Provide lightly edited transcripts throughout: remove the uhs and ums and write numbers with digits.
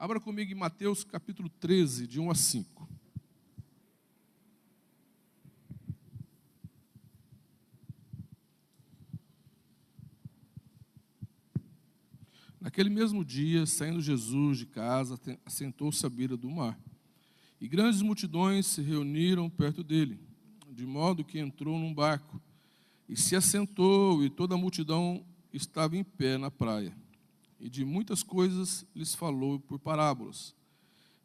Abra comigo em Mateus capítulo 13, de 1 a 5. Naquele mesmo dia, saindo Jesus de casa, assentou-se à beira do mar. E grandes multidões se reuniram perto dele, de modo que entrou num barco, e se assentou, e toda a multidão estava em pé na praia. E de muitas coisas lhes falou por parábolas.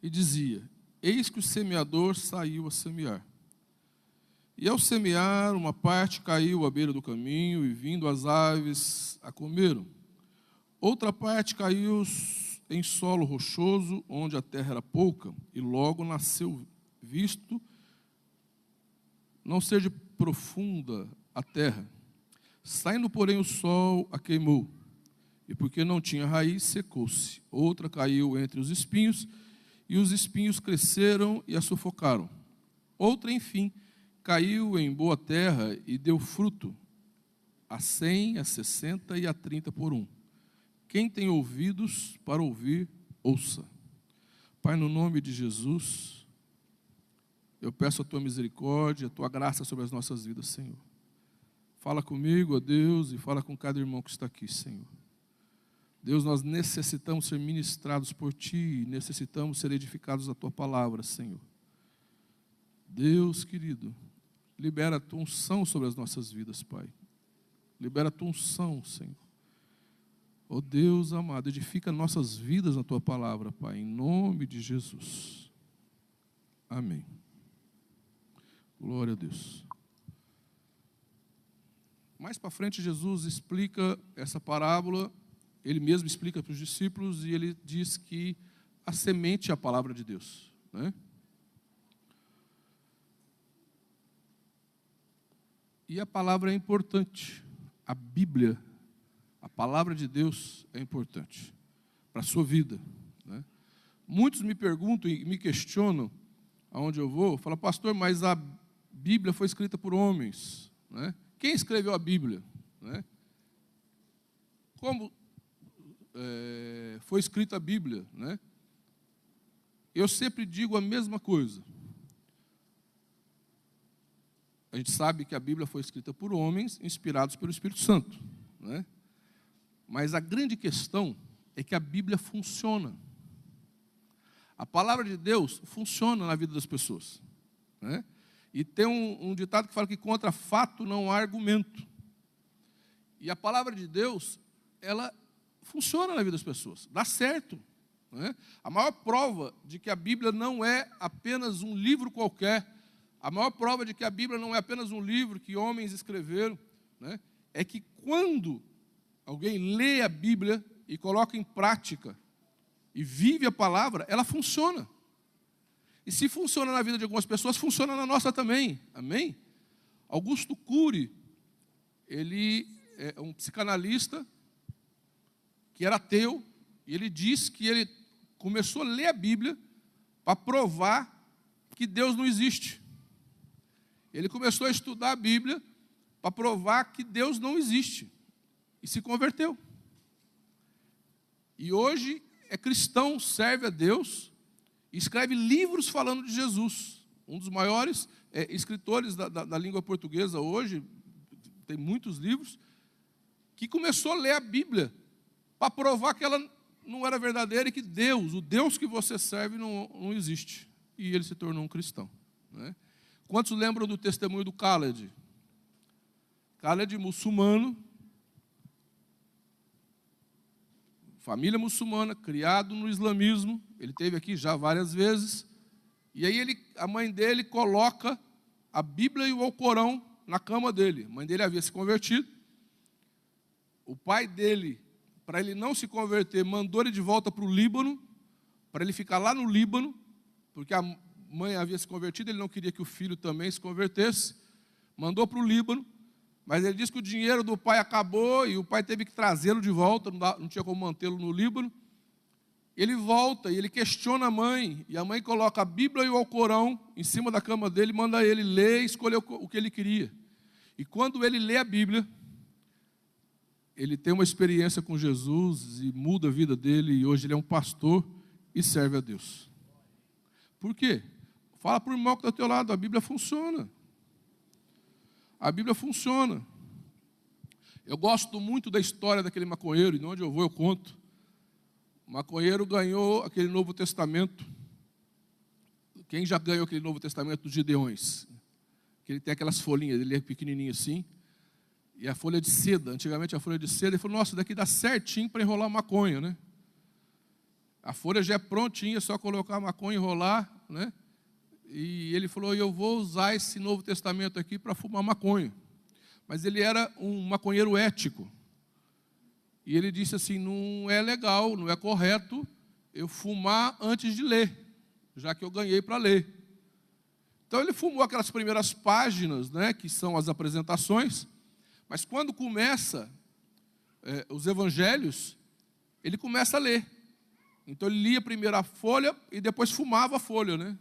E dizia: Eis que o semeador saiu a semear. E ao semear, uma parte caiu à beira do caminho, e vindo as aves a comeram. Outra parte caiu em solo rochoso, onde a terra era pouca, e logo nasceu, visto não ser de profunda a terra. Saindo, porém, o sol a queimou, e porque não tinha raiz, secou-se. Outra caiu entre os espinhos, e os espinhos cresceram e a sufocaram. Outra, enfim, caiu em boa terra e deu fruto, a 100, a 60 e a 30 por um. Quem tem ouvidos para ouvir, ouça. Pai, no nome de Jesus, eu peço a Tua misericórdia, a Tua graça sobre as nossas vidas, Senhor. Fala comigo, ó Deus, e fala com cada irmão que está aqui, Senhor. Deus, nós necessitamos ser ministrados por Ti, necessitamos ser edificados da Tua palavra, Senhor. Deus, querido, libera a Tua unção sobre as nossas vidas, Pai. Libera a Tua unção, Senhor. Ó Deus amado, edifica nossas vidas na Tua palavra, Pai, em nome de Jesus. Amém. Glória a Deus. Mais para frente, Jesus explica essa parábola, ele mesmo explica para os discípulos, e ele diz que a semente é a palavra de Deus, né? E a palavra é importante, a Bíblia, a palavra de Deus é importante para a sua vida, né? Muitos me perguntam e me questionam aonde eu vou, falam: pastor, mas a Bíblia foi escrita por homens, né? Quem escreveu a Bíblia, né? Como foi escrita a Bíblia, né? Eu sempre digo a mesma coisa. A gente sabe que a Bíblia foi escrita por homens inspirados pelo Espírito Santo, né? Mas a grande questão é que a Bíblia funciona. A palavra de Deus funciona na vida das pessoas, né? E tem um ditado que fala que contra fato não há argumento. E a palavra de Deus, ela funciona na vida das pessoas, dá certo, né? A maior prova de que a Bíblia não é apenas um livro qualquer, a maior prova de que a Bíblia não é apenas um livro que homens escreveram, né, é que quando alguém lê a Bíblia e coloca em prática e vive a palavra, ela funciona. E se funciona na vida de algumas pessoas, funciona na nossa também. Amém? Augusto Cury, ele é um psicanalista que era ateu, e ele diz que ele começou a ler a Bíblia para provar que Deus não existe. Ele começou a estudar a Bíblia para provar que Deus não existe. E se converteu. E hoje é cristão, serve a Deus, e escreve livros falando de Jesus. Um dos maiores escritores da língua portuguesa hoje, tem muitos livros, que começou a ler a Bíblia para provar que ela não era verdadeira e que Deus, o Deus que você serve, não existe. E ele se tornou um cristão, né? Quantos lembram do testemunho do Khaled? Khaled, muçulmano, família muçulmana, criado no islamismo, ele esteve aqui já várias vezes, e aí a mãe dele coloca a Bíblia e o Alcorão na cama dele. A mãe dele havia se convertido, o pai dele, para ele não se converter, mandou ele de volta para o Líbano, para ele ficar lá no Líbano, porque a mãe havia se convertido, ele não queria que o filho também se convertesse, mandou para o Líbano, mas ele disse que o dinheiro do pai acabou e o pai teve que trazê-lo de volta, não tinha como mantê-lo no Líbano. Ele volta e ele questiona a mãe, e a mãe coloca a Bíblia e o Alcorão em cima da cama dele, manda ele ler e escolher o que ele queria. E quando ele lê a Bíblia, ele tem uma experiência com Jesus e muda a vida dele, e hoje ele é um pastor e serve a Deus. Por quê? Fala para o irmão que está ao teu lado, a Bíblia funciona. A Bíblia funciona. Eu gosto muito da história daquele maconheiro, e onde eu vou eu conto. O maconheiro ganhou aquele Novo Testamento. Quem já ganhou aquele Novo Testamento dos Gideões? Que ele tem aquelas folhinhas, ele é pequenininho assim, e a folha de seda, antigamente a folha de seda, ele falou, nossa, daqui dá certinho para enrolar maconha, né? A folha já é prontinha, é só colocar a maconha, enrolar, né? E ele falou, eu vou usar esse Novo Testamento aqui para fumar maconha. Mas ele era um maconheiro ético. E ele disse assim, não é legal, não é correto eu fumar antes de ler, já que eu ganhei para ler. Então ele fumou aquelas primeiras páginas, né, que são as apresentações, mas quando começa os evangelhos, ele começa a ler. Então ele lia a primeira folha e depois fumava a folha, né?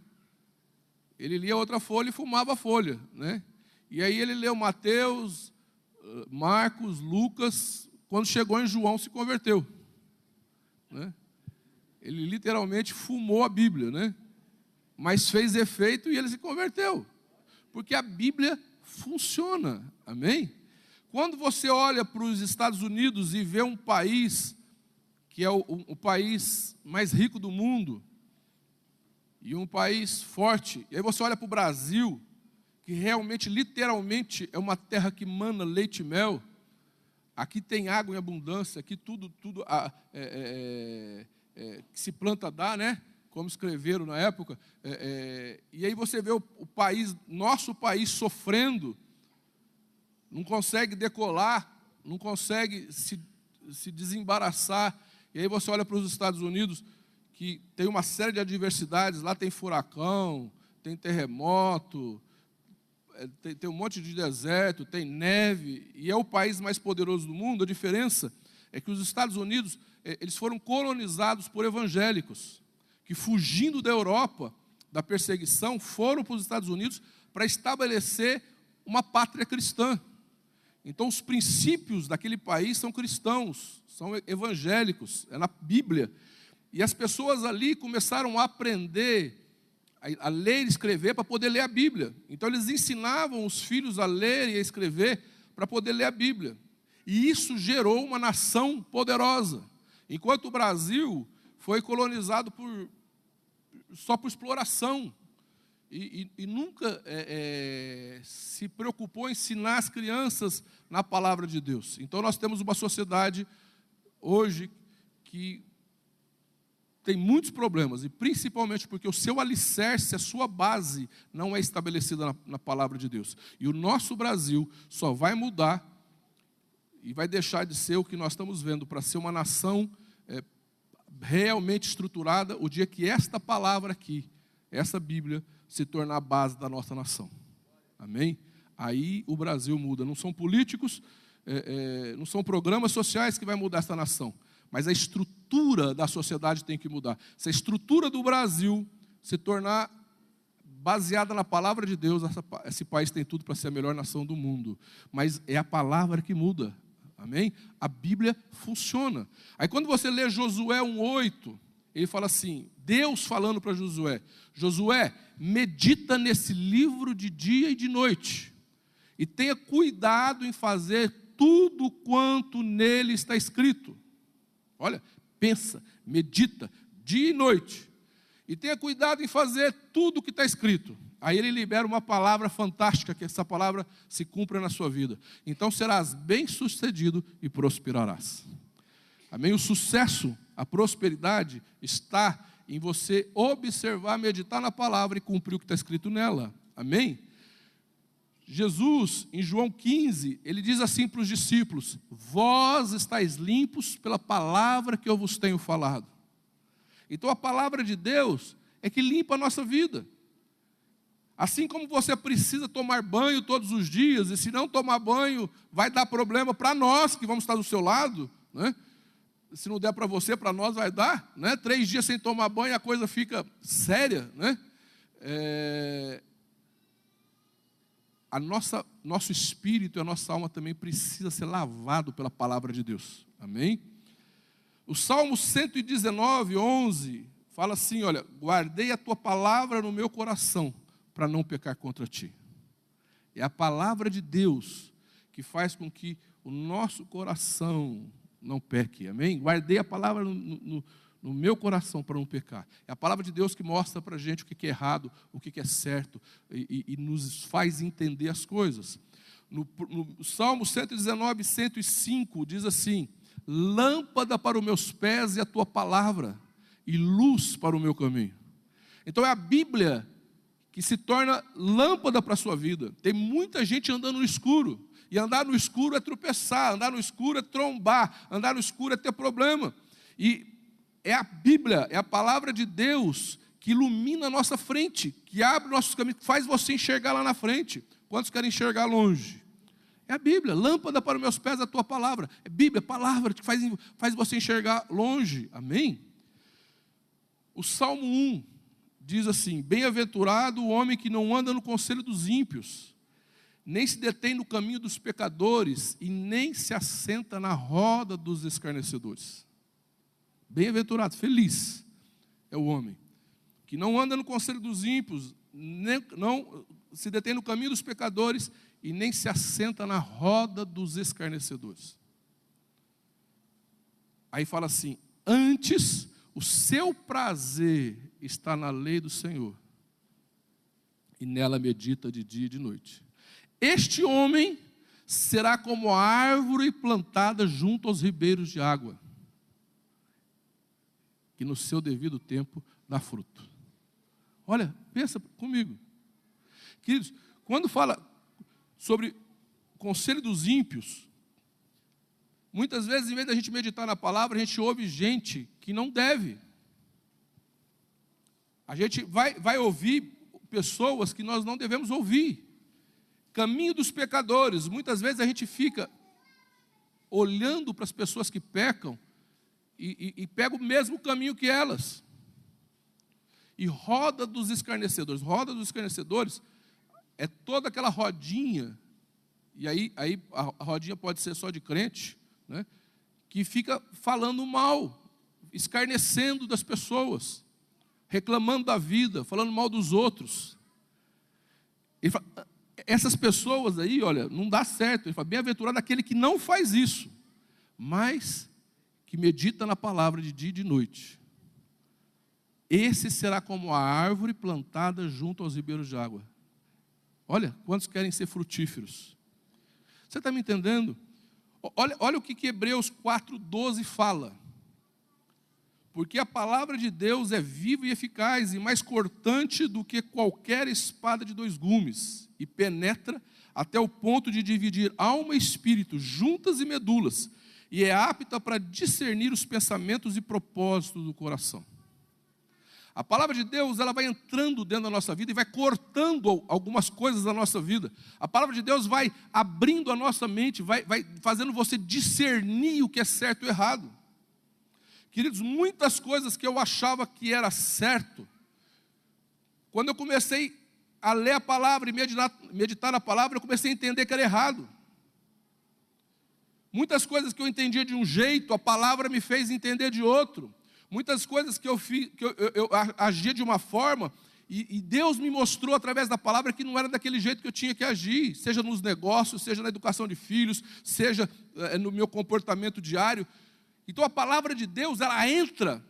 Ele lia outra folha e fumava a folha, né? E aí ele leu Mateus, Marcos, Lucas, quando chegou em João se converteu, né? Ele literalmente fumou a Bíblia, né? Mas fez efeito e ele se converteu, porque a Bíblia funciona, amém? Quando você olha para os Estados Unidos e vê um país que é o país mais rico do mundo, e um país forte, e aí você olha para o Brasil, que realmente, literalmente, é uma terra que mana leite e mel, aqui tem água em abundância, aqui tudo que se planta dá, né? Como escreveram na época, e aí você vê o país, nosso país sofrendo, não consegue decolar, não consegue se desembaraçar, e aí você olha para os Estados Unidos, que tem uma série de adversidades, lá tem furacão, tem terremoto, tem um monte de deserto, tem neve, e é o país mais poderoso do mundo. A diferença é que os Estados Unidos, eles foram colonizados por evangélicos, que fugindo da Europa, da perseguição, foram para os Estados Unidos para estabelecer uma pátria cristã. Então, os princípios daquele país são cristãos, são evangélicos, é na Bíblia. E as pessoas ali começaram a aprender a ler e escrever para poder ler a Bíblia. Então, eles ensinavam os filhos a ler e a escrever para poder ler a Bíblia. E isso gerou uma nação poderosa. Enquanto o Brasil foi colonizado só por exploração. E nunca se preocupou em ensinar as crianças na palavra de Deus. Então nós temos uma sociedade hoje que tem muitos problemas, e principalmente porque o seu alicerce, a sua base, não é estabelecida na palavra de Deus. E o nosso Brasil só vai mudar e vai deixar de ser o que nós estamos vendo para ser uma nação realmente estruturada o dia que esta palavra aqui, essa Bíblia, se tornar a base da nossa nação. Amém? Aí o Brasil muda. Não são políticos, não são programas sociais que vai mudar essa nação, mas a estrutura da sociedade tem que mudar. Se a estrutura do Brasil se tornar baseada na palavra de Deus, esse país tem tudo para ser a melhor nação do mundo. Mas é a palavra que muda. Amém? A Bíblia funciona. Aí quando você lê Josué 1:8, ele fala assim, Deus falando para Josué, Josué, medita nesse livro de dia e de noite, e tenha cuidado em fazer tudo quanto nele está escrito. Olha, pensa, medita, dia e noite, e tenha cuidado em fazer tudo o que está escrito. Aí ele libera uma palavra fantástica, que essa palavra se cumpra na sua vida. Então serás bem-sucedido e prosperarás. Amém? O sucesso, a prosperidade está em você observar, meditar na palavra e cumprir o que está escrito nela. Amém? Jesus, em João 15, ele diz assim para os discípulos, vós estáis limpos pela palavra que eu vos tenho falado. Então a palavra de Deus é que limpa a nossa vida. Assim como você precisa tomar banho todos os dias, e se não tomar banho, vai dar problema para nós que vamos estar do seu lado, né? Se não der para você, para nós vai dar, né? 3 dias sem tomar banho, a coisa fica séria, né? Nosso espírito e a nossa alma também precisa ser lavado pela palavra de Deus, amém? O Salmo 119:11 fala assim, olha, guardei a tua palavra no meu coração para não pecar contra ti. É a palavra de Deus que faz com que o nosso coração não peque, amém? Guardei a palavra no meu coração para não pecar. É a palavra de Deus que mostra para a gente o que é errado, o que é certo, e nos faz entender as coisas. No Salmo 119, 105, diz assim, lâmpada para os meus pés e a tua palavra, e luz para o meu caminho. Então é a Bíblia que se torna lâmpada para a sua vida. Tem muita gente andando no escuro, e andar no escuro é tropeçar, andar no escuro é trombar, andar no escuro é ter problema. E é a Bíblia, é a palavra de Deus que ilumina a nossa frente, que abre nossos caminhos, que faz você enxergar lá na frente. Quantos querem enxergar longe? É a Bíblia, lâmpada para os meus pés a tua palavra. É Bíblia, palavra que faz você enxergar longe. Amém? O Salmo 1 diz assim, bem-aventurado o homem que não anda no conselho dos ímpios, nem se detém no caminho dos pecadores, e nem se assenta na roda dos escarnecedores. Bem-aventurado, feliz é o homem que não anda no conselho dos ímpios, não se detém no caminho dos pecadores e nem se assenta na roda dos escarnecedores. Aí fala assim, antes o seu prazer está na lei do Senhor, e nela medita de dia e de noite. Este homem será como a árvore plantada junto aos ribeiros de água, que no seu devido tempo dá fruto. Olha, pensa comigo. Queridos, quando fala sobre o conselho dos ímpios, muitas vezes, em vez da gente meditar na palavra, a gente ouve gente que não deve. A gente vai ouvir pessoas que nós não devemos ouvir. Caminho dos pecadores. Muitas vezes a gente fica olhando para as pessoas que pecam e pega o mesmo caminho que elas. E roda dos escarnecedores. Roda dos escarnecedores é toda aquela rodinha, e aí a rodinha pode ser só de crente, né, que fica falando mal, escarnecendo das pessoas, reclamando da vida, falando mal dos outros. Ele fala, essas pessoas aí, olha, não dá certo. Ele fala, bem-aventurado aquele que não faz isso, mas que medita na palavra de dia e de noite. Esse será como a árvore plantada junto aos ribeiros de água. Olha, quantos querem ser frutíferos? Você está me entendendo? Olha o que Hebreus 4,12 fala. Porque a palavra de Deus é viva e eficaz, e mais cortante do que qualquer espada de 2 gumes, e penetra até o ponto de dividir alma e espírito, juntas e medulas, e é apta para discernir os pensamentos e propósitos do coração. A palavra de Deus, ela vai entrando dentro da nossa vida e vai cortando algumas coisas da nossa vida. A palavra de Deus vai abrindo a nossa mente, vai fazendo você discernir o que é certo e errado. Queridos, muitas coisas que eu achava que era certo, quando eu comecei a ler a palavra e meditar na palavra, eu comecei a entender que era errado. Muitas coisas que eu entendia de um jeito, a palavra me fez entender de outro. Muitas coisas que eu agia de uma forma, e Deus me mostrou através da palavra que não era daquele jeito que eu tinha que agir, seja nos negócios, seja na educação de filhos, seja no meu comportamento diário. Então a palavra de Deus, ela entra,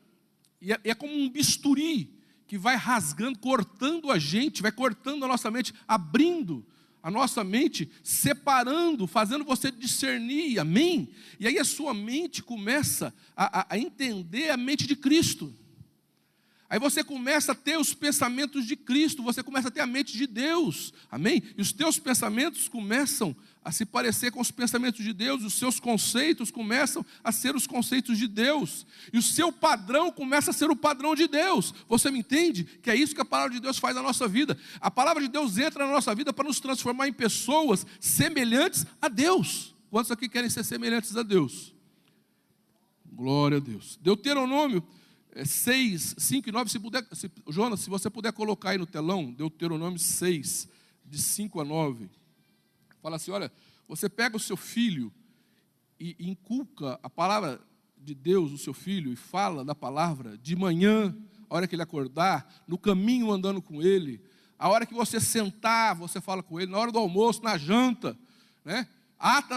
e é como um bisturi, que vai rasgando, cortando a gente, vai cortando a nossa mente, abrindo a nossa mente, separando, fazendo você discernir, amém? E aí a sua mente começa a entender a mente de Cristo. Aí você começa a ter os pensamentos de Cristo, você começa a ter a mente de Deus, amém? E os teus pensamentos começam a se parecer com os pensamentos de Deus, os seus conceitos começam a ser os conceitos de Deus, e o seu padrão começa a ser o padrão de Deus. Você me entende? Que é isso que a palavra de Deus faz na nossa vida. A palavra de Deus entra na nossa vida para nos transformar em pessoas semelhantes a Deus. Quantos aqui querem ser semelhantes a Deus? Glória a Deus. Deuteronômio 6, 5 e 9, Jonas, se você puder colocar aí no telão, Deuteronômio 6, de 5 a 9, fala assim, olha, você pega o seu filho e inculca a palavra de Deus, o seu filho, e fala da palavra de manhã, a hora que ele acordar, no caminho andando com ele, a hora que você sentar, você fala com ele, na hora do almoço, na janta, né? Ata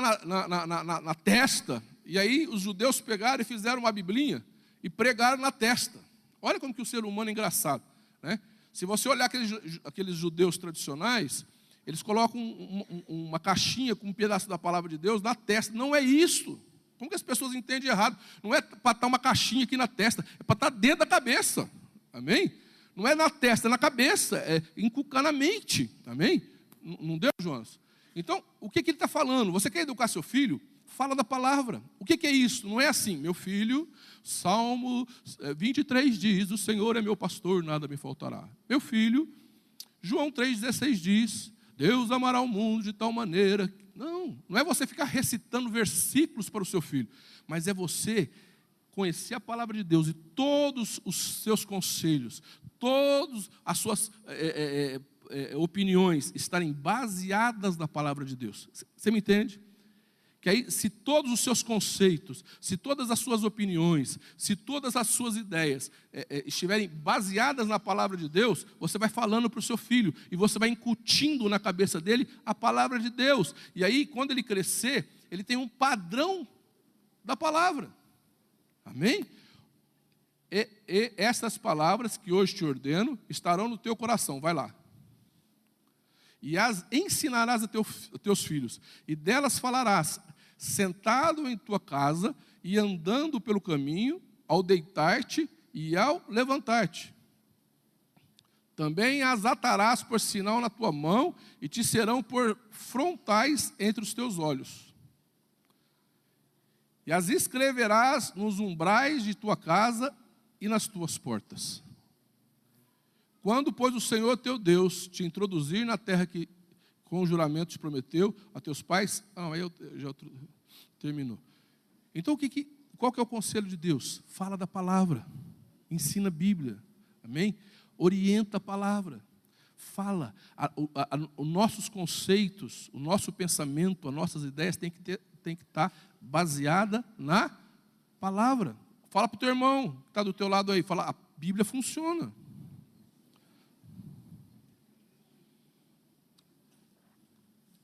na testa. E aí os judeus pegaram e fizeram uma biblinha e pregaram na testa. Olha como que o ser humano é engraçado, né? Se você olhar aqueles judeus tradicionais, eles colocam uma caixinha com um pedaço da palavra de Deus na testa. Não é isso. Como que as pessoas entendem errado? Não é para estar uma caixinha aqui na testa, é para estar dentro da cabeça. Amém? Não é na testa, é na cabeça, é inculcar na mente. Amém? Não deu, Jonas? Então, o que ele está falando? Você quer educar seu filho? Fala da palavra. O que é isso? Não é assim, meu filho, Salmo 23 diz, o Senhor é meu pastor, nada me faltará. Meu filho, João 3,16 diz, Deus amará o mundo de tal maneira. Não é você ficar recitando versículos para o seu filho, mas é você conhecer a palavra de Deus e todos os seus conselhos, todas as suas opiniões estarem baseadas na palavra de Deus. Você me entende? Que aí, se todos os seus conceitos, se todas as suas opiniões, se todas as suas ideias estiverem baseadas na palavra de Deus, você vai falando para o seu filho, e você vai incutindo na cabeça dele a palavra de Deus. E aí, quando ele crescer, ele tem um padrão da palavra. Amém? E essas palavras que hoje te ordeno, estarão no teu coração. Vai lá. E as ensinarás a teus filhos, e delas falarás, sentado em tua casa e andando pelo caminho, ao deitar-te e ao levantar-te. Também as atarás por sinal na tua mão, e te serão por frontais entre os teus olhos. E as escreverás nos umbrais de tua casa e nas tuas portas. Quando, pois, o Senhor teu Deus te introduzir na terra que com juramento te prometeu a teus pais... aí eu já terminou. Então, qual que é o conselho de Deus? Fala da palavra, ensina a Bíblia, amém? Orienta a palavra, fala. Os nossos conceitos, o nosso pensamento, as nossas ideias tem que estar baseada na palavra. Fala para o teu irmão que está do teu lado aí, fala, a Bíblia funciona.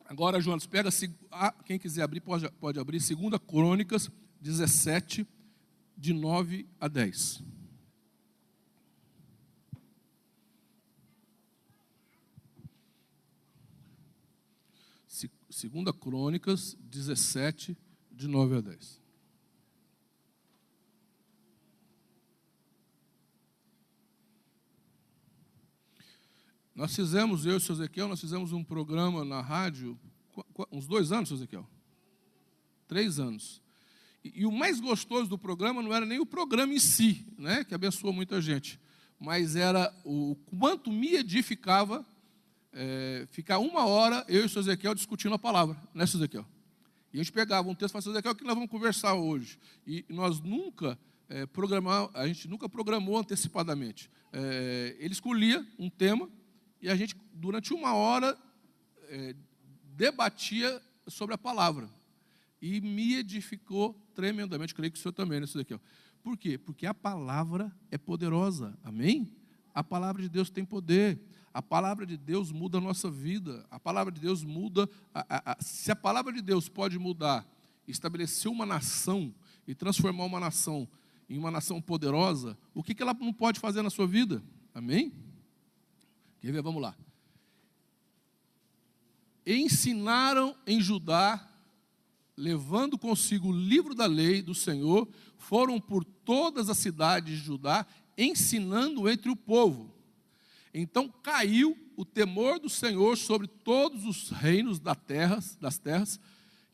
Agora, Jonas, pega, quem quiser abrir, pode abrir, 2 Crônicas 17, de 9 a 10. Segunda Crônicas 17, de 9 a 10. Nós fizemos, eu e o seu Ezequiel, nós fizemos um programa na rádio, uns 2 anos, seu Ezequiel? 3 anos. E o mais gostoso do programa não era nem o programa em si, né, que abençoou muita gente, mas era o quanto me edificava ficar 1 hora, eu e o seu Ezequiel, discutindo a palavra, né, seu Ezequiel? E a gente pegava um texto e falava, seu Ezequiel, o que nós vamos conversar hoje? E nós nunca a gente nunca programou antecipadamente. Ele escolhia um tema, e a gente, durante 1 hora, debatia sobre a palavra. E me edificou tremendamente. Creio que o senhor também, né, Ezequiel? Por quê? Porque a palavra é poderosa. Amém? A palavra de Deus tem poder. A palavra de Deus muda a nossa vida. A palavra de Deus muda... Se a palavra de Deus pode mudar, estabelecer uma nação e transformar uma nação em uma nação poderosa, o que ela não pode fazer na sua vida? Amém? Quer ver? Vamos lá. Ensinaram em Judá, levando consigo o livro da lei do Senhor, foram por todas as cidades de Judá, ensinando entre o povo. Então caiu o temor do Senhor sobre todos os reinos das terras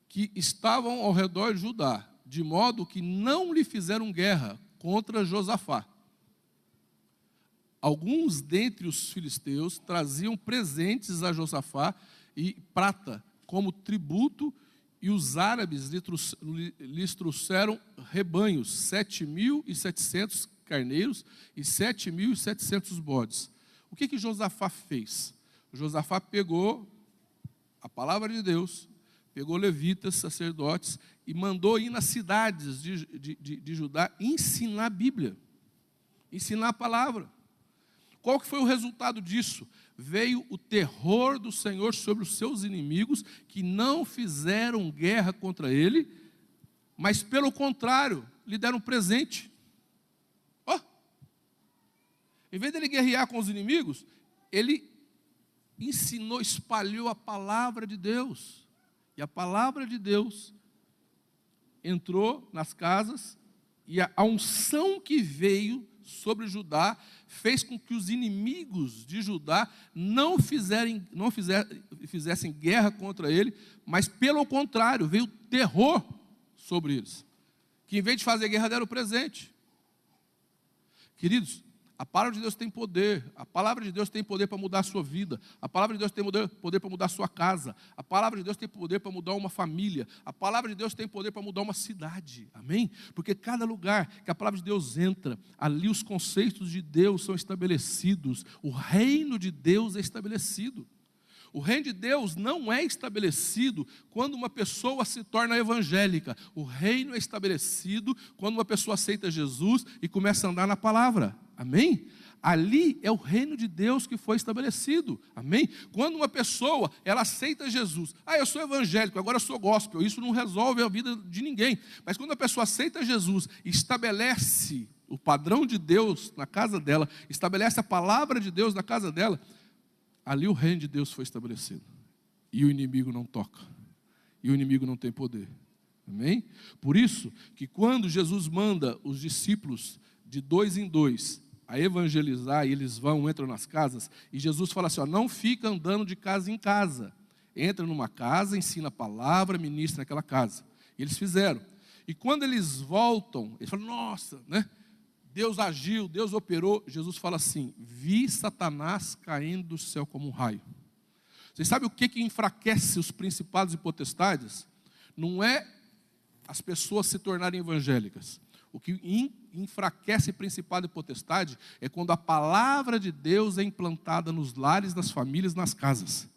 que estavam ao redor de Judá, de modo que não lhe fizeram guerra contra Josafá. Alguns dentre os filisteus traziam presentes a Josafá e prata como tributo, e os árabes lhes trouxeram rebanhos, 7.700 carneiros e 7.700 bodes. O que Josafá fez? Josafá pegou a palavra de Deus, pegou levitas, sacerdotes, e mandou ir nas cidades de Judá ensinar a Bíblia. ensinar a palavra. Qual que foi o resultado disso? Veio o terror do Senhor sobre os seus inimigos, que não fizeram guerra contra ele, mas pelo contrário, lhe deram presente. Ó, em vez dele guerrear com os inimigos, ele ensinou, espalhou a palavra de Deus. E a palavra de Deus entrou nas casas, e a unção que veio sobre Judá fez com que os inimigos de Judá não fizessem guerra contra ele, mas pelo contrário, veio terror sobre eles, que em vez de fazer guerra deram presente. Queridos, a palavra de Deus tem poder, a palavra de Deus tem poder para mudar a sua vida, a palavra de Deus tem poder para mudar a sua casa, a palavra de Deus tem poder para mudar uma família, a palavra de Deus tem poder para mudar uma cidade, amém? Porque cada lugar que a palavra de Deus entra, ali os conceitos de Deus são estabelecidos, o reino de Deus é estabelecido. O reino de Deus não é estabelecido quando uma pessoa se torna evangélica. O reino é estabelecido quando uma pessoa aceita Jesus e começa a andar na palavra. Amém? Ali é o reino de Deus que foi estabelecido. Amém? Quando uma pessoa, ela aceita Jesus. Eu sou evangélico, agora eu sou gospel. Isso não resolve a vida de ninguém. Mas quando a pessoa aceita Jesus e estabelece o padrão de Deus na casa dela, estabelece a palavra de Deus na casa dela, ali o reino de Deus foi estabelecido. E o inimigo não toca. E o inimigo não tem poder. Amém? Por isso que quando Jesus manda os discípulos de 2 em 2 a evangelizar, e eles entram nas casas, e Jesus fala assim, não fica andando de casa em casa. Entra numa casa, ensina a palavra, ministra naquela casa. E eles fizeram. E quando eles voltam, eles falam, nossa, né? Deus agiu, Deus operou. Jesus fala assim, vi Satanás caindo do céu como um raio. Vocês sabem o que enfraquece os principados e potestades? Não é as pessoas se tornarem evangélicas. O que enfraquece principado e potestade é quando a palavra de Deus é implantada nos lares, nas famílias, nas casas.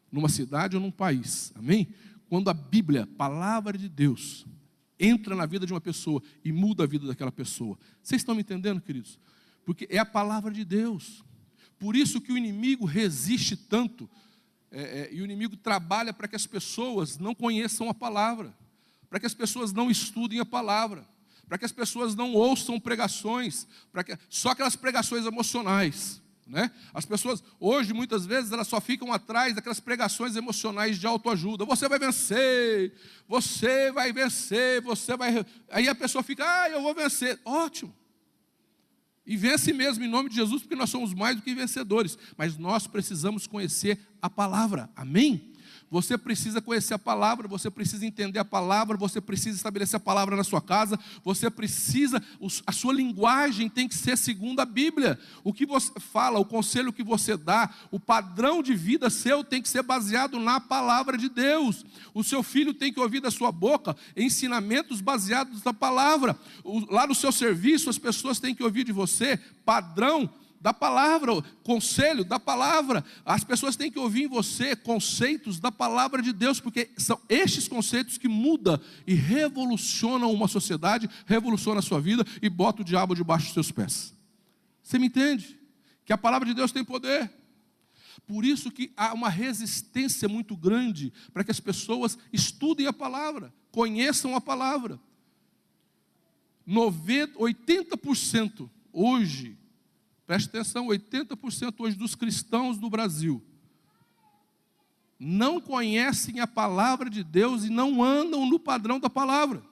Numa cidade ou num país. Amém? Quando a Bíblia, palavra de Deus, entra na vida de uma pessoa e muda a vida daquela pessoa. Vocês estão me entendendo, queridos? Porque é a palavra de Deus. Por isso que o inimigo resiste tanto, e o inimigo trabalha para que as pessoas não conheçam a palavra, para que as pessoas não estudem a palavra, para que as pessoas não ouçam pregações, só aquelas pregações emocionais. Né? As pessoas, hoje, muitas vezes, elas só ficam atrás daquelas pregações emocionais de autoajuda. Você vai vencer, você vai vencer, você vai... Aí a pessoa fica, eu vou vencer. Ótimo. E vence mesmo, em nome de Jesus, porque nós somos mais do que vencedores. Mas nós precisamos conhecer a palavra. Amém? Você precisa conhecer a palavra, você precisa entender a palavra, você precisa estabelecer a palavra na sua casa, você precisa, a sua linguagem tem que ser segundo a Bíblia. O que você fala, o conselho que você dá, o padrão de vida seu tem que ser baseado na palavra de Deus. O seu filho tem que ouvir da sua boca ensinamentos baseados na palavra. Lá no seu serviço, as pessoas têm que ouvir de você padrão da palavra, conselho da palavra. As pessoas têm que ouvir em você conceitos da palavra de Deus, porque são estes conceitos que mudam e revolucionam uma sociedade, revolucionam a sua vida e botam o diabo debaixo dos seus pés. Você me entende? Que a palavra de Deus tem poder. Por isso que há uma resistência muito grande para que as pessoas estudem a palavra, conheçam a palavra. 80% hoje, preste atenção, 80% hoje dos cristãos do Brasil não conhecem a palavra de Deus e não andam no padrão da palavra.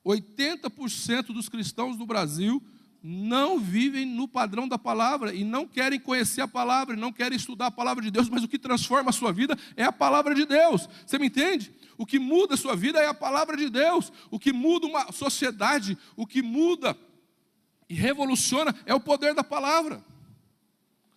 80% dos cristãos do Brasil não vivem no padrão da palavra e não querem conhecer a palavra, não querem estudar a palavra de Deus, mas o que transforma a sua vida é a palavra de Deus. Você me entende? O que muda a sua vida é a palavra de Deus. O que muda uma sociedade, o que muda e revoluciona é o poder da palavra.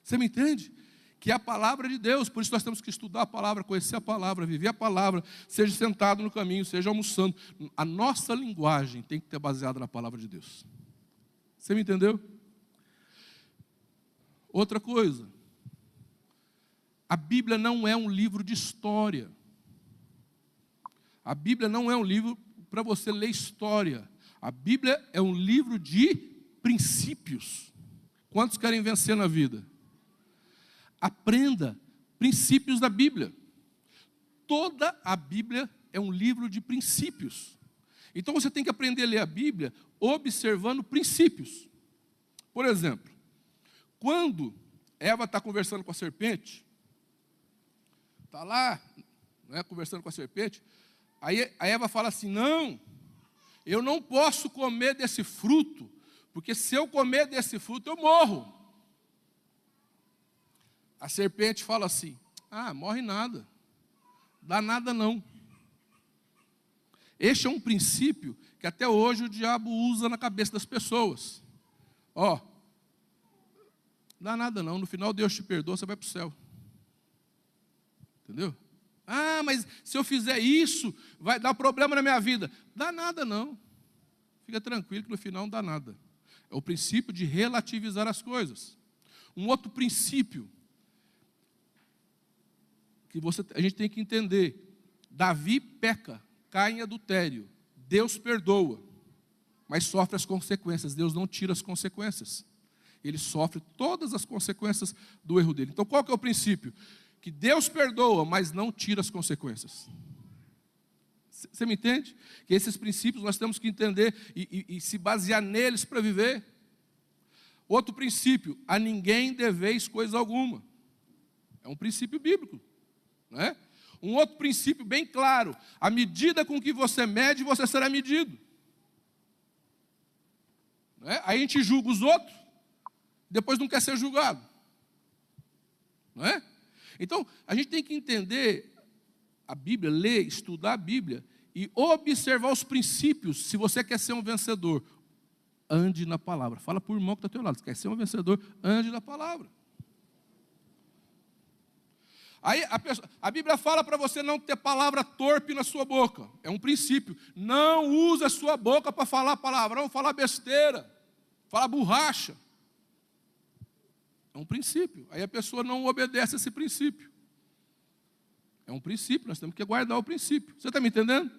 Você me entende? Que é a palavra de Deus. Por isso nós temos que estudar a palavra, conhecer a palavra, viver a palavra, seja sentado no caminho, seja almoçando. A nossa linguagem tem que ter baseada na palavra de Deus. Você me entendeu? Outra coisa. A Bíblia não é um livro de história. A Bíblia não é um livro para você ler história. A Bíblia é um livro de princípios. Quantos querem vencer na vida? Aprenda princípios da Bíblia. Toda a Bíblia é um livro de princípios. Então você tem que aprender a ler a Bíblia observando princípios. Por exemplo, quando Eva está conversando com a serpente, está lá, né, conversando com a serpente, aí a Eva fala assim, não, eu não posso comer desse fruto, porque se eu comer desse fruto eu morro. A serpente fala assim, morre nada, dá nada não. Este é um princípio que até hoje o diabo usa na cabeça das pessoas. Dá nada não, no final Deus te perdoa, você vai para o céu. Entendeu? Mas se eu fizer isso, vai dar problema na minha vida. Dá nada não. Fica tranquilo que no final não dá nada. É o princípio de relativizar as coisas. Um outro princípio que a gente tem que entender. Davi peca, cai em adultério. Deus perdoa, mas sofre as consequências. Deus não tira as consequências. Ele sofre todas as consequências do erro dele. Então qual que é o princípio? Que Deus perdoa, mas não tira as consequências. Você me entende? Que esses princípios nós temos que entender e se basear neles para viver. Outro princípio, a ninguém deveis coisa alguma. É um princípio bíblico, não é? Um outro princípio bem claro, a medida com que você mede, você será medido. Não é? Aí a gente julga os outros, depois não quer ser julgado. Não é? Então, a gente tem que entender a Bíblia, ler, estudar a Bíblia e observar os princípios. Se você quer ser um vencedor, ande na palavra. Fala para o irmão que está ao teu lado. Se quer ser um vencedor, ande na palavra. Aí a Bíblia fala para você não ter palavra torpe na sua boca. É um princípio. Não use a sua boca para falar palavrão, falar besteira, falar borracha. É um princípio. Aí a pessoa não obedece a esse princípio. É um princípio, nós temos que guardar o princípio. Você está me entendendo?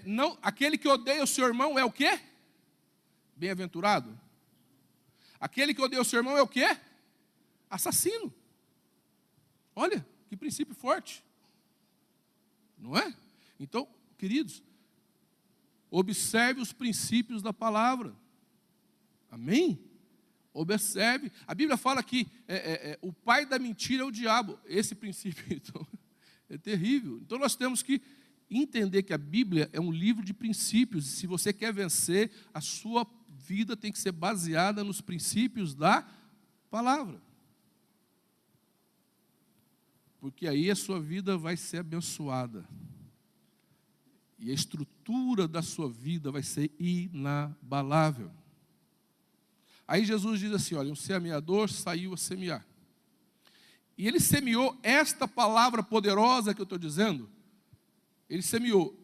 Não, aquele que odeia o seu irmão é o quê? Bem-aventurado. Aquele que odeia o seu irmão é o quê? Assassino. Olha, que princípio forte. Não é? Então, queridos, observe os princípios da palavra. Amém? Observe. A Bíblia fala que o pai da mentira é o diabo. Esse princípio, então, é terrível. Então, nós temos que entender que a Bíblia é um livro de princípios. E se você quer vencer, a sua vida tem que ser baseada nos princípios da palavra. Porque aí a sua vida vai ser abençoada. E a estrutura da sua vida vai ser inabalável. Aí Jesus diz assim, olha, um semeador saiu a semear. E ele semeou esta palavra poderosa que eu estou dizendo, ele semeou.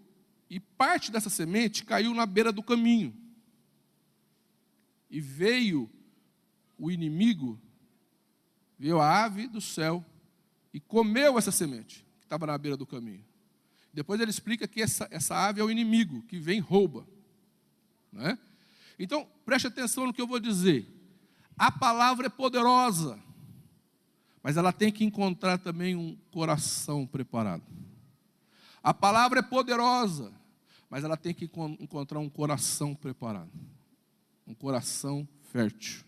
E parte dessa semente caiu na beira do caminho. E veio o inimigo, veio a ave do céu, e comeu essa semente, que estava na beira do caminho. Depois ele explica que essa ave é o inimigo, que vem e rouba. Não é? Então, preste atenção no que eu vou dizer. A palavra é poderosa, mas ela tem que encontrar também um coração preparado. A palavra é poderosa, mas ela tem que encontrar um coração preparado. Um coração fértil.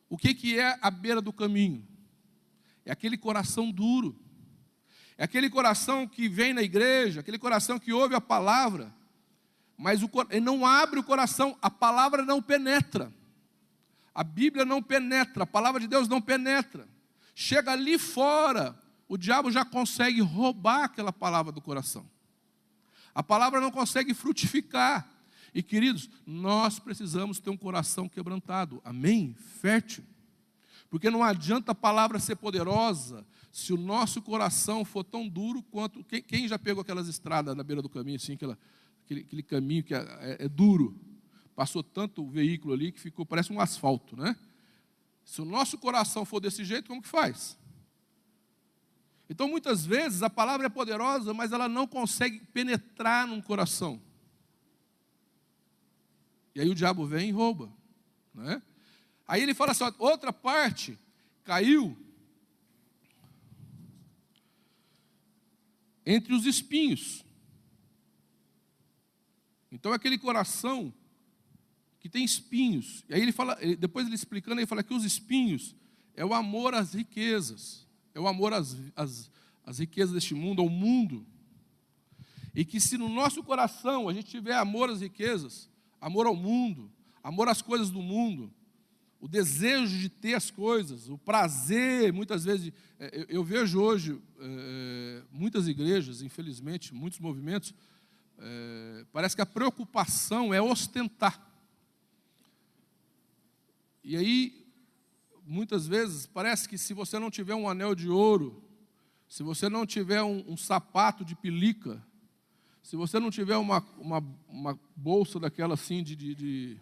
O que é a beira do caminho? É aquele coração duro. É aquele coração que vem na igreja, aquele coração que ouve a palavra, mas ele não abre o coração, a palavra não penetra. A Bíblia não penetra, a palavra de Deus não penetra. Chega ali fora, o diabo já consegue roubar aquela palavra do coração. A palavra não consegue frutificar. E queridos, nós precisamos ter um coração quebrantado, amém? Fértil. Porque não adianta a palavra ser poderosa se o nosso coração for tão duro quanto... Quem já pegou aquelas estradas na beira do caminho, assim, aquele caminho que é duro? Passou tanto veículo ali que ficou, parece um asfalto, né? Se o nosso coração for desse jeito, como que faz? Então, muitas vezes, a palavra é poderosa, mas ela não consegue penetrar num coração. E aí o diabo vem e rouba, né? Aí ele fala assim, ó, outra parte caiu entre os espinhos. Então é aquele coração que tem espinhos. E aí ele fala, depois ele explicando, ele fala que os espinhos é o amor às riquezas, é o amor às riquezas deste mundo, ao mundo. E que se no nosso coração a gente tiver amor às riquezas, amor ao mundo, amor às coisas do mundo, o desejo de ter as coisas, o prazer, muitas vezes, eu vejo hoje muitas igrejas, infelizmente, muitos movimentos, parece que a preocupação é ostentar. E aí, muitas vezes, parece que se você não tiver um anel de ouro, se você não tiver um sapato de pelica, se você não tiver uma bolsa daquela assim de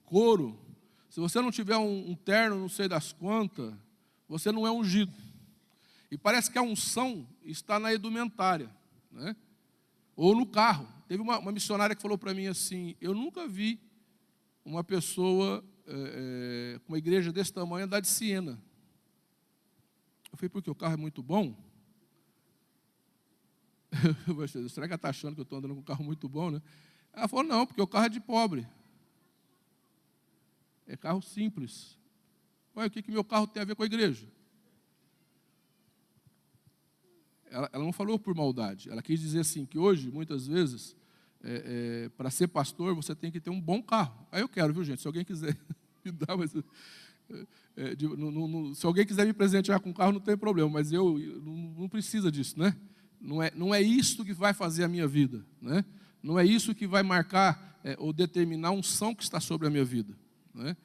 couro, se você não tiver um terno não sei das quantas, você não é ungido. E parece que a unção está na indumentária, né? Ou no carro. Teve uma missionária que falou para mim assim, eu nunca vi uma pessoa com uma igreja desse tamanho andar de Siena. Eu falei, porque o carro é muito bom? Será que ela está achando que eu estou andando com um carro muito bom, né? Ela falou, não, porque o carro é de pobre. É carro simples. Ué, o que meu carro tem a ver com a igreja? Ela não falou por maldade. Ela quis dizer assim, que hoje, muitas vezes, para ser pastor, você tem que ter um bom carro. Aí eu quero, viu, gente? Se alguém quiser me dar, mas... se alguém quiser me presentear com um carro, não tem problema, mas eu não precisa disso, né? Não é isso que vai fazer a minha vida, né? Não é isso que vai marcar ou determinar a unção que está sobre a minha vida, né?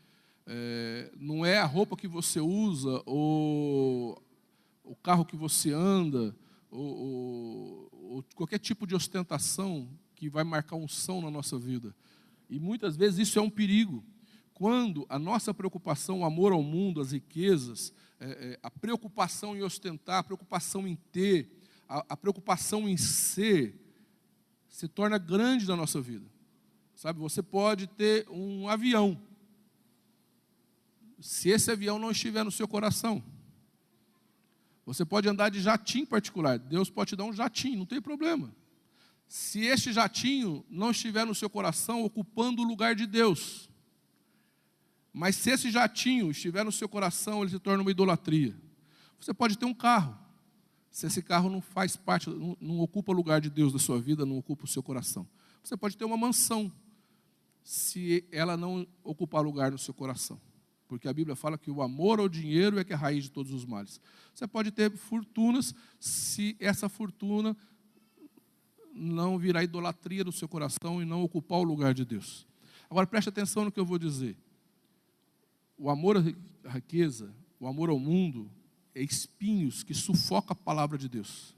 Não é a roupa que você usa, ou o carro que você anda, ou qualquer tipo de ostentação que vai marcar unção na nossa vida. E muitas vezes isso é um perigo. Quando a nossa preocupação, o amor ao mundo, as riquezas, a preocupação em ostentar, a preocupação em ter, a preocupação em ser, se torna grande na nossa vida. Sabe, você pode ter um avião, se esse avião não estiver no seu coração. Você pode andar de jatinho particular, Deus pode te dar um jatinho, não tem problema. Se este jatinho não estiver no seu coração, ocupando o lugar de Deus. Mas se esse jatinho estiver no seu coração, ele se torna uma idolatria. Você pode ter um carro. Se esse carro não faz parte, não ocupa o lugar de Deus da sua vida, não ocupa o seu coração. Você pode ter uma mansão, se ela não ocupar lugar no seu coração. Porque a Bíblia fala que o amor ao dinheiro é que é a raiz de todos os males. Você pode ter fortunas, se essa fortuna não virar idolatria no seu coração e não ocupar o lugar de Deus. Agora preste atenção no que eu vou dizer. O amor à riqueza, o amor ao mundo, é espinhos que sufocam a palavra de Deus.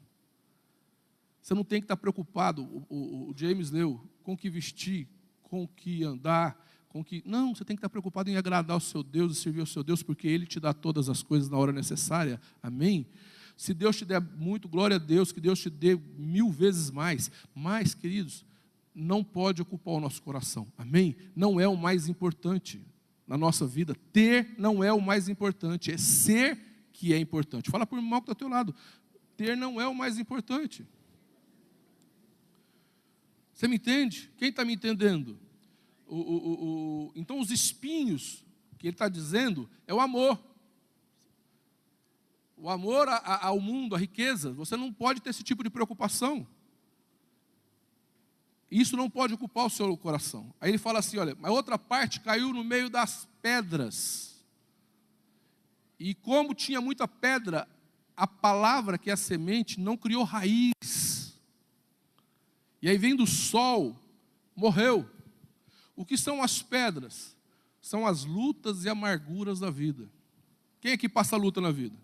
Você não tem que estar preocupado, o James leu, com o que vestir, com o que andar, com o que... Não, você tem que estar preocupado em agradar ao seu Deus e servir ao seu Deus, porque Ele te dá todas as coisas na hora necessária. Amém? Se Deus te der muito, glória a Deus, que Deus te dê 1000 vezes mais. Mas, queridos, não pode ocupar o nosso coração. Amém? Não é o mais importante na nossa vida. Ter não é o mais importante, é ser que é importante. Fala para o irmão que está ao teu lado. Ter não é o mais importante. Você me entende? Quem está me entendendo? Então, os espinhos que ele está dizendo é o amor. O amor ao mundo, à riqueza. Você não pode ter esse tipo de preocupação. Isso não pode ocupar o seu coração. Aí ele fala assim, olha, a outra parte caiu no meio das pedras. E como tinha muita pedra, a palavra, que é a semente, não criou raiz. E aí vem do sol, morreu. O que são as pedras? São as lutas e amarguras da vida. Quem aqui passa luta na vida?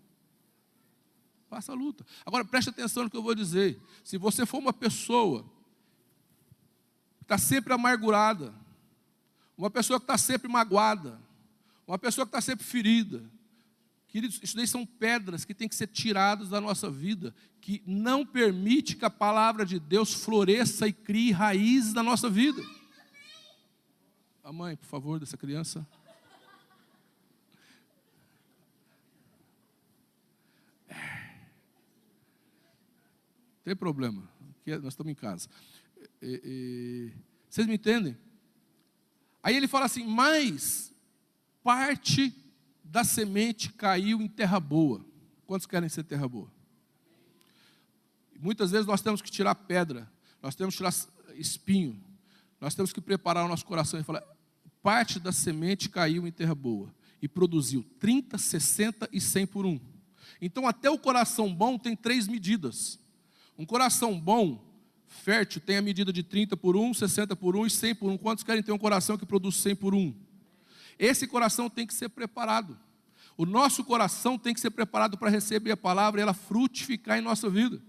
Passa luta. Agora preste atenção no que eu vou dizer. Se você for uma pessoa que está sempre amargurada, uma pessoa que está sempre magoada, uma pessoa que está sempre ferida, queridos, isso daí são pedras que têm que ser tiradas da nossa vida, que não permite que a palavra de Deus floresça e crie raízes na nossa vida. a mãe, por favor, dessa criança. Tem problema, nós estamos em casa. Vocês me entendem? Aí ele fala assim, mas parte da semente caiu em terra boa. Quantos querem ser terra boa? Muitas vezes nós temos que tirar pedra, nós temos que tirar espinho, nós temos que preparar o nosso coração e falar, parte da semente caiu em terra boa e produziu 30, 60 e 100 por 1. Então até o coração bom tem 3 medidas. Um coração bom, fértil, tem a medida de 30 por 1, 60 por 1 e 100 por 1. Quantos querem ter um coração que produz 100 por 1? Esse coração tem que ser preparado. O nosso coração tem que ser preparado para receber a palavra e ela frutificar em nossa vida.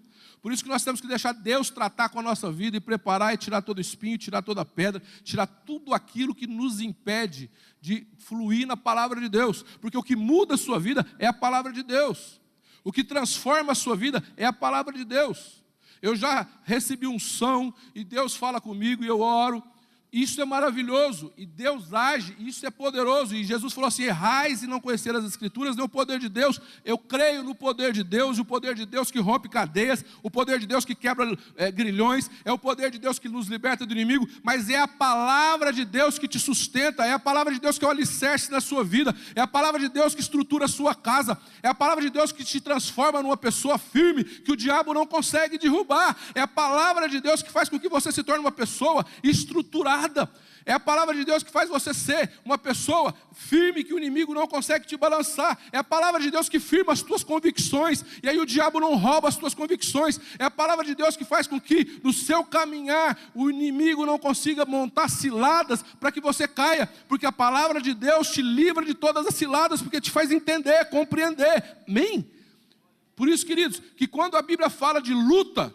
Por isso que nós temos que deixar Deus tratar com a nossa vida e preparar e tirar todo o espinho, tirar toda a pedra, tirar tudo aquilo que nos impede de fluir na palavra de Deus. Porque o que muda a sua vida é a palavra de Deus. O que transforma a sua vida é a palavra de Deus. Eu já recebi unção e Deus fala comigo e eu oro. Isso é maravilhoso, e Deus age, e isso é poderoso, e Jesus falou assim, errais e não conhecer as Escrituras, nem o poder de Deus. Eu creio no poder de Deus, e o poder de Deus que rompe cadeias, o poder de Deus que quebra grilhões, é o poder de Deus que nos liberta do inimigo, mas é a palavra de Deus que te sustenta, é a palavra de Deus que é o alicerce na sua vida, é a palavra de Deus que estrutura a sua casa, é a palavra de Deus que te transforma numa pessoa firme, que o diabo não consegue derrubar, é a palavra de Deus que faz com que você se torne uma pessoa estruturada. É a palavra de Deus que faz você ser uma pessoa firme que o inimigo não consegue te balançar. É a palavra de Deus que firma as tuas convicções e aí o diabo não rouba as tuas convicções. É a palavra de Deus que faz com que no seu caminhar o inimigo não consiga montar ciladas para que você caia, porque a palavra de Deus te livra de todas as ciladas, porque te faz entender, compreender. Amém? Por isso, queridos, que quando a Bíblia fala de luta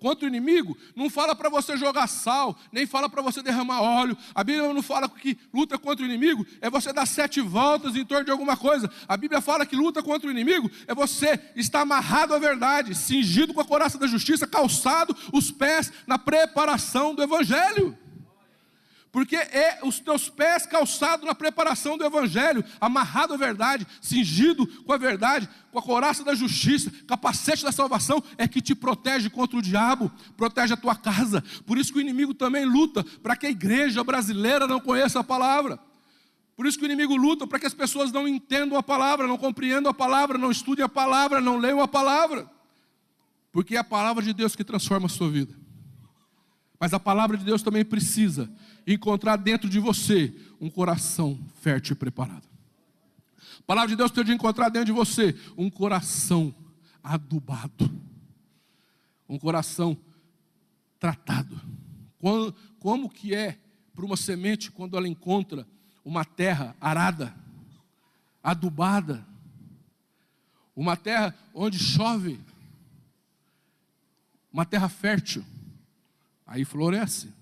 contra o inimigo, não fala para você jogar sal, nem fala para você derramar óleo. A Bíblia não fala que luta contra o inimigo é você dar 7 voltas em torno de alguma coisa. A Bíblia fala que luta contra o inimigo é você estar amarrado à verdade, cingido com a couraça da justiça, calçado os pés na preparação do Evangelho. Porque é os teus pés calçados na preparação do Evangelho, amarrado à verdade, cingido com a verdade, com a couraça da justiça, capacete da salvação, é que te protege contra o diabo, protege a tua casa. Por isso que o inimigo também luta para que a igreja brasileira não conheça a palavra. Por isso que o inimigo luta para que as pessoas não entendam a palavra, não compreendam a palavra, não estudem a palavra, não leiam a palavra. Porque é a palavra de Deus que transforma a sua vida. Mas a palavra de Deus também precisa encontrar dentro de você um coração fértil e preparado. A palavra de Deus precisa encontrar dentro de você um coração adubado. Um coração tratado. Como que é para uma semente quando ela encontra uma terra arada, adubada, uma terra onde chove, uma terra fértil? Aí floresce.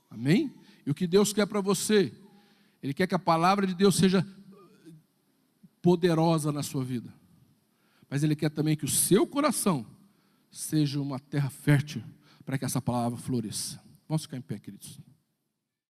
Amém? E o que Deus quer para você? Ele quer que a palavra de Deus seja poderosa na sua vida. Mas Ele quer também que o seu coração seja uma terra fértil para que essa palavra floresça. Vamos ficar em pé, queridos.